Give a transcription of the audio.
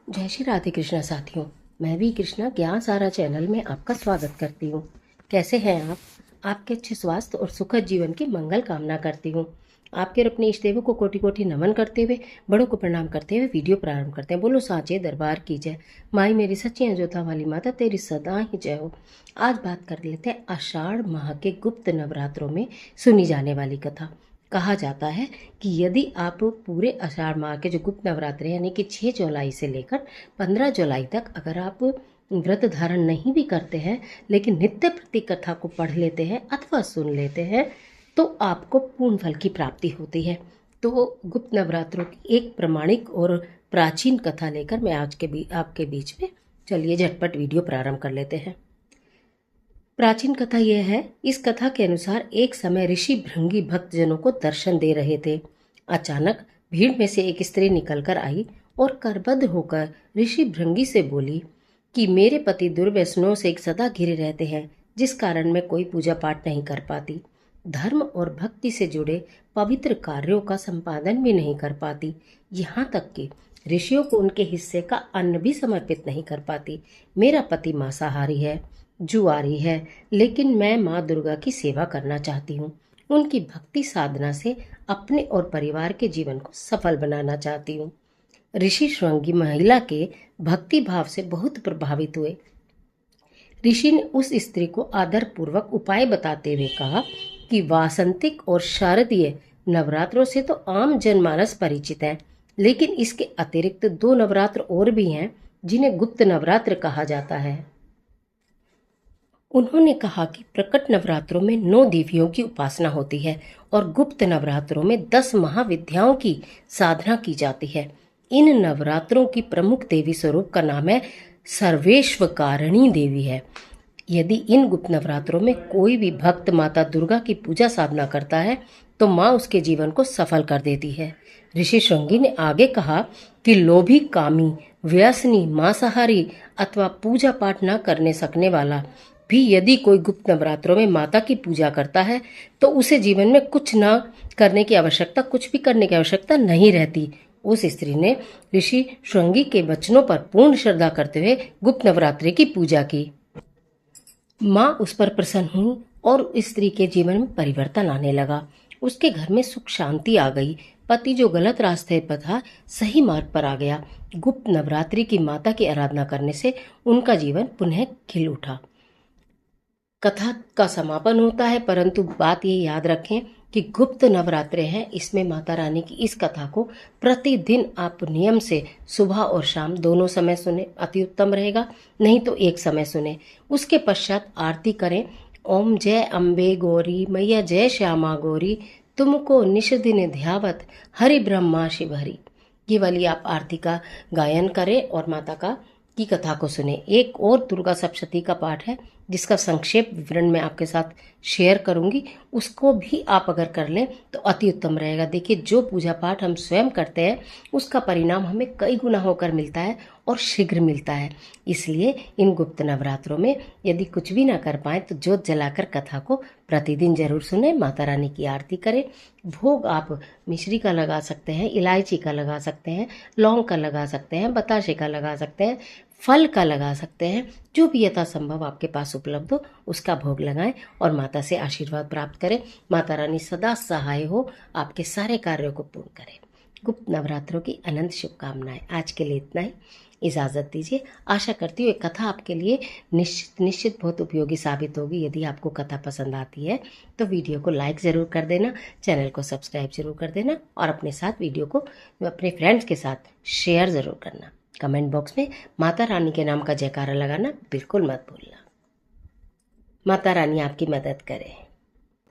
जय श्री राधे कृष्णा साथियों। मैं भी कृष्णा ज्ञान सारा चैनल में आपका स्वागत करती हूँ। कैसे हैं आप? आपके अच्छे स्वास्थ्य और सुखद जीवन की मंगल कामना करती हूँ। आपके और अपने इष्ट देवों को कोटि कोटि नमन करते हुए, बड़ों को प्रणाम करते हुए वीडियो प्रारंभ करते हैं। बोलो साचे दरबार की जय। माई मेरी सच्ची अजोता वाली माता तेरी सदा ही जय हो। आज बात कर लेते हैं आषाढ़ माह के गुप्त नवरात्रों में सुनी जाने वाली कथा। कहा जाता है कि यदि आप पूरे आषाढ़ माह के जो गुप्त नवरात्रे यानी कि 6 जुलाई से लेकर 15 जुलाई तक अगर आप व्रत धारण नहीं भी करते हैं लेकिन नित्य प्रति कथा को पढ़ लेते हैं अथवा सुन लेते हैं तो आपको पूर्ण फल की प्राप्ति होती है। तो गुप्त नवरात्रों की एक प्रमाणिक और प्राचीन कथा लेकर मैं आज के आपके बीच में चलिए झटपट वीडियो प्रारंभ कर लेते हैं। प्राचीन कथा यह है, इस कथा के अनुसार एक समय ऋषि भृंगी भक्तजनों को दर्शन दे रहे थे। अचानक भीड़ में से एक स्त्री निकलकर आई और करबद्ध होकर ऋषि भृंगी से बोली कि मेरे पति दुर्व्यसनों से सदा घिरे रहते हैं, जिस कारण मैं कोई पूजा पाठ नहीं कर पाती, धर्म और भक्ति से जुड़े पवित्र कार्यों का संपादन भी नहीं कर पाती, यहाँ तक कि ऋषियों को उनके हिस्से का अन्न भी समर्पित नहीं कर पाती। मेरा पति मांसाहारी है, जुआरी है, लेकिन मैं माँ दुर्गा की सेवा करना चाहती हूँ। उनकी भक्ति साधना से अपने और परिवार के जीवन को सफल बनाना चाहती हूँ। ऋषि श्रृंगी महिला के भक्ति भाव से बहुत प्रभावित हुए। ऋषि ने उस स्त्री को आदरपूर्वक उपाय बताते हुए कहा कि वासंतिक और शारदीय नवरात्रों से तो आम जनमानस परिचित है, लेकिन इसके अतिरिक्त 2 नवरात्र और भी हैं जिन्हें गुप्त नवरात्र कहा जाता है। उन्होंने कहा कि प्रकट नवरात्रों में 9 देवियों की उपासना होती है और गुप्त नवरात्रों में 10 महाविद्याओं की साधना की जाती है। इन नवरात्रों की प्रमुख देवी स्वरूप का नाम है सर्वेश्वकारिणी देवी है। यदि इन गुप्त नवरात्रों में कोई भी भक्त माता दुर्गा की पूजा साधना करता है तो माँ उसके जीवन को सफल कर देती है। ऋषि श्रृंगी ने आगे कहा कि लोभी, कामी, व्यसनी, मांसाहारी अथवा पूजा पाठ न करने सकने वाला भी यदि कोई गुप्त नवरात्रों में माता की पूजा करता है तो उसे जीवन में कुछ भी करने की आवश्यकता नहीं रहती। उस स्त्री ने ऋषि श्रृंगी के वचनों पर पूर्ण श्रद्धा करते हुए गुप्त नवरात्रि की पूजा की। माँ उस पर प्रसन्न हुई और उस स्त्री के जीवन में परिवर्तन आने लगा। उसके घर में सुख शांति आ गई। पति जो गलत रास्ते पर था सही मार्ग पर आ गया। गुप्त नवरात्रि की माता की आराधना करने से उनका जीवन पुनः खिल उठा। कथा का समापन होता है, परंतु बात ये याद रखें कि गुप्त नवरात्रे हैं, इसमें माता रानी की इस कथा को प्रतिदिन आप नियम से सुबह और शाम दोनों समय सुने, अति उत्तम रहेगा। नहीं तो एक समय सुने। उसके पश्चात आरती करें। ओम जय अम्बे गौरी मैया जय श्यामा गौरी, तुमको निश दिन ध्यावत हरि ब्रह्मा शिव हरि। ये वाली आप आरती का गायन करें और माता की कथा को सुने। एक और दुर्गा सप्तशती का पाठ है जिसका संक्षेप विवरण मैं आपके साथ शेयर करूंगी, उसको भी आप अगर कर लें तो अति उत्तम रहेगा। देखिए, जो पूजा पाठ हम स्वयं करते हैं उसका परिणाम हमें कई गुना होकर मिलता है और शीघ्र मिलता है। इसलिए इन गुप्त नवरात्रों में यदि कुछ भी ना कर पाए तो जोत जलाकर कथा को प्रतिदिन जरूर सुने, माता रानी की आरती करें। भोग आप मिश्री का लगा सकते हैं, इलायची का लगा सकते हैं, लौंग का लगा सकते हैं, बताशे का लगा सकते हैं, फल का लगा सकते हैं। जो भी यथासंभव आपके पास उपलब्ध हो उसका भोग लगाएं और माता से आशीर्वाद प्राप्त करें। माता रानी सदा सहाय हो, आपके सारे कार्यों को पूर्ण करें। गुप्त नवरात्रों की अनंत शुभकामनाएं। आज के लिए इतना ही, इजाज़त दीजिए। आशा करती हूँ ये कथा आपके लिए निश्चित बहुत उपयोगी साबित होगी। यदि आपको कथा पसंद आती है तो वीडियो को लाइक ज़रूर कर देना, चैनल को सब्सक्राइब जरूर कर देना और अपने साथ वीडियो को अपने फ्रेंड्स के साथ शेयर ज़रूर करना। कमेंट बॉक्स में माता रानी के नाम का जयकारा लगाना बिल्कुल मत भूलना। माता रानी आपकी मदद करे।